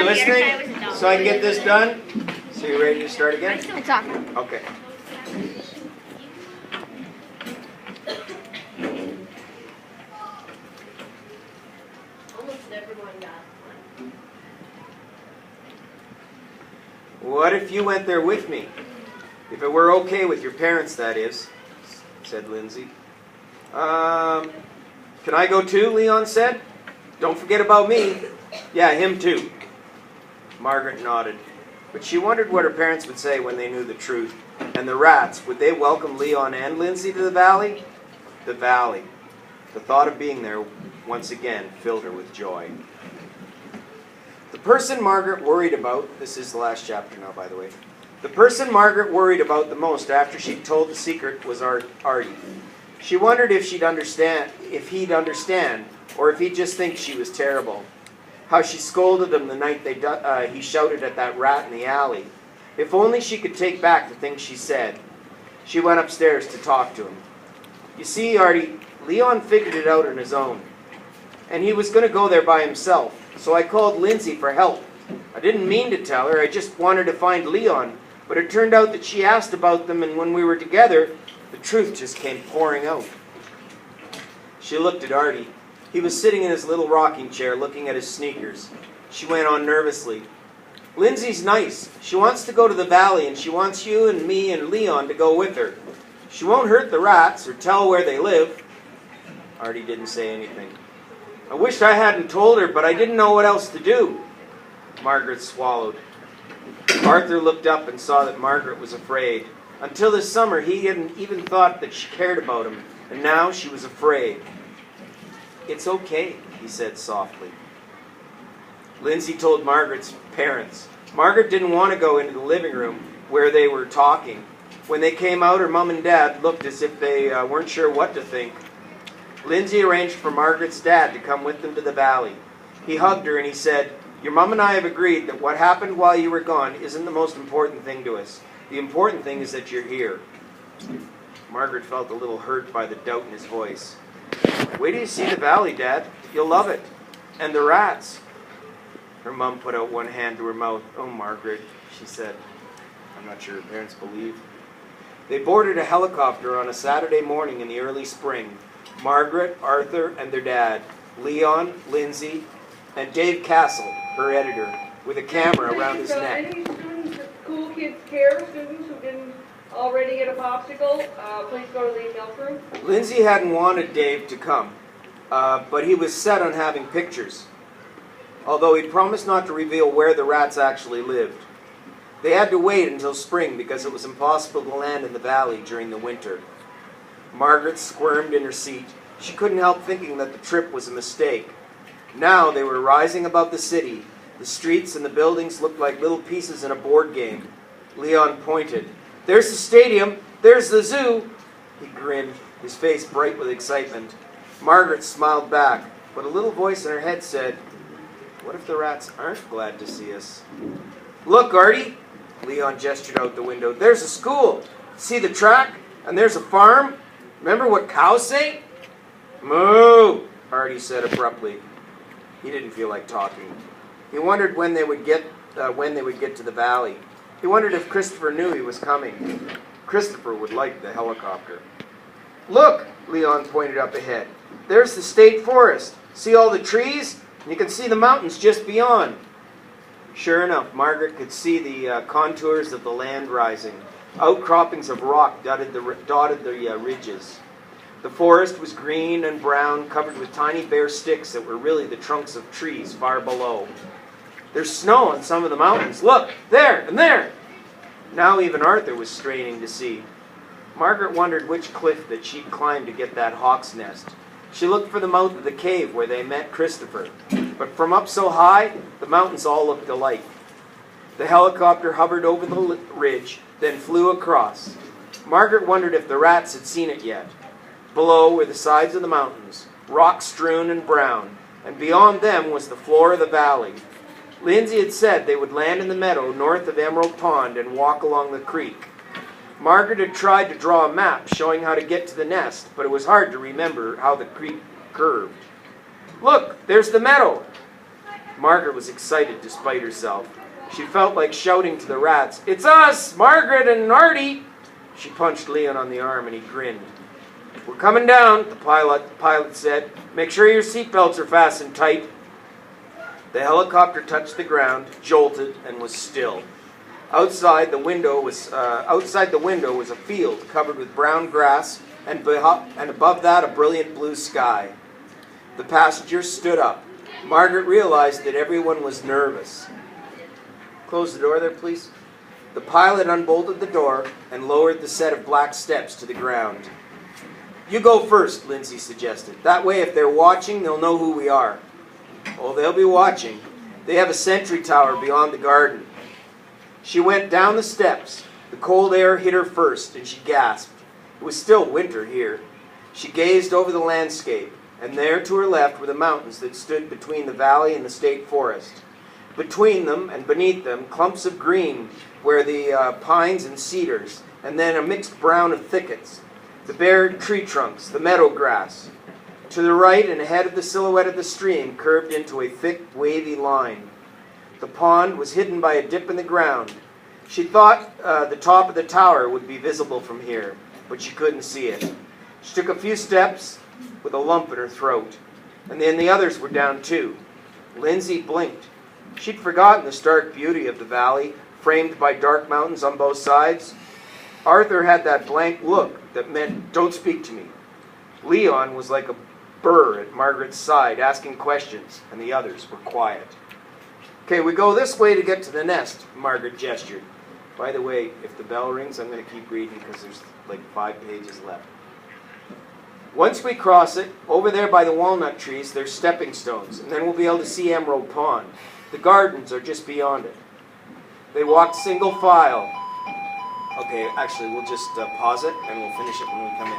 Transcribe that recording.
you listening? So I can get this done? So you ready to start again? It's on. Okay. Almost everyone got one. What if you went there with me? If it were okay with your parents, that is, said Lindsay. Can I go too? Leon said. Don't forget about me. Yeah, him too. Margaret nodded. But she wondered what her parents would say when they knew the truth. And the rats, would they welcome Leon and Lindsay to the valley? The valley. The thought of being there once again filled her with joy. The person Margaret worried about, this is the last chapter now, by the way. The person Margaret worried about the most after she'd told the secret was Artie. She wondered if he'd understand, or if he'd just think she was terrible. How she scolded him the night he shouted at that rat in the alley. If only she could take back the things she said. She went upstairs to talk to him. You see, Artie, Leon figured it out on his own. And he was going to go there by himself. So I called Lindsay for help. I didn't mean to tell her, I just wanted to find Leon. But it turned out that she asked about them, and when we were together, the truth just came pouring out. She looked at Artie. He was sitting in his little rocking chair looking at his sneakers. She went on nervously. Lindsay's nice. She wants to go to the valley, and she wants you and me and Leon to go with her. She won't hurt the rats or tell where they live. Artie didn't say anything. I wished I hadn't told her, but I didn't know what else to do. Margaret swallowed. Arthur looked up and saw that Margaret was afraid. Until this summer, he hadn't even thought that she cared about him, and now she was afraid. It's okay, he said softly. Lindsay told Margaret's parents. Margaret didn't want to go into the living room where they were talking. When they came out, her mom and dad looked as if they weren't sure what to think. Lindsay arranged for Margaret's dad to come with them to the valley. He hugged her and he said, Your mom and I have agreed that what happened while you were gone isn't the most important thing to us. The important thing is that you're here. Margaret felt a little hurt by the doubt in his voice. Wait till you see the valley, Dad. You'll love it. And the rats. Her mom put out one hand to her mouth. Oh, Margaret, she said. I'm not sure her parents believed. They boarded a helicopter on a Saturday morning in the early spring. Margaret, Arthur, and their dad, Leon, Lindsay, and Dave Castle, her editor, with a camera around his neck. Any students at Cool Kids Care, students who didn't already get a popsicle, please go to the email crew. Lindsay hadn't wanted Dave to come, but he was set on having pictures, although he'd promised not to reveal where the rats actually lived. They had to wait until spring because it was impossible to land in the valley during the winter. Margaret squirmed in her seat. She couldn't help thinking that the trip was a mistake. Now they were rising above the city. The streets and the buildings looked like little pieces in a board game. Leon pointed. There's the stadium. There's the zoo. He grinned, his face bright with excitement. Margaret smiled back, but a little voice in her head said, What if the rats aren't glad to see us? Look, Artie. Leon gestured out the window. There's a school. See the track? And there's a farm. Remember what cows say? Moo, Artie said abruptly. He didn't feel like talking. He wondered when they would get to the valley. He wondered if Christopher knew he was coming. Christopher would like the helicopter. Look, Leon pointed up ahead. There's the state forest. See all the trees? And you can see the mountains just beyond. Sure enough, Margaret could see the contours of the land rising. Outcroppings of rock dotted the ridges. The forest was green and brown, covered with tiny bare sticks that were really the trunks of trees far below. There's snow on some of the mountains. Look, there and there. Now even Arthur was straining to see. Margaret wondered which cliff that she'd climb to get that hawk's nest. She looked for the mouth of the cave where they met Christopher. But from up so high, the mountains all looked alike. The helicopter hovered over the ridge, then flew across. Margaret wondered if the rats had seen it yet. Below were the sides of the mountains, rock-strewn and brown, and beyond them was the floor of the valley. Lindsay had said they would land in the meadow north of Emerald Pond and walk along the creek. Margaret had tried to draw a map showing how to get to the nest, but it was hard to remember how the creek curved. Look, there's the meadow. Margaret was excited despite herself. She felt like shouting to the rats, "It's us, Margaret and Artie!" She punched Leon on the arm and he grinned. "We're coming down," the pilot said. "Make sure your seatbelts are fastened tight." The helicopter touched the ground, jolted, and was still. Outside the window was a field covered with brown grass, and above that a brilliant blue sky. The passengers stood up. Margaret realized that everyone was nervous. Close the door there, please. The pilot unbolted the door and lowered the set of black steps to the ground. "You go first," Lindsay suggested. "That way, if they're watching, they'll know who we are." "Oh, they'll be watching. They have a sentry tower beyond the garden." She went down the steps. The cold air hit her first, and she gasped. It was still winter here. She gazed over the landscape, and there to her left were the mountains that stood between the valley and the state forest. Between them and beneath them, clumps of green where the pines and cedars, and then a mixed brown of thickets, the bare tree trunks, the meadow grass. To the right and ahead of the silhouette of the stream curved into a thick, wavy line. The pond was hidden by a dip in the ground. She thought the top of the tower would be visible from here, but she couldn't see it. She took a few steps with a lump in her throat, and then the others were down too. Lindsay blinked. She'd forgotten the stark beauty of the valley, framed by dark mountains on both sides. Arthur had that blank look that meant, "Don't speak to me." Leon was like a burr at Margaret's side, asking questions, and the others were quiet. "Okay, we go this way to get to the nest," Margaret gestured. By the way, if the bell rings, I'm going to keep reading because there's like 5 pages left. "Once we cross it, over there by the walnut trees, there's stepping stones, and then we'll be able to see Emerald Pond. The gardens are just beyond it." They walked single file. Okay, actually, we'll just pause it, and we'll finish it when we come in.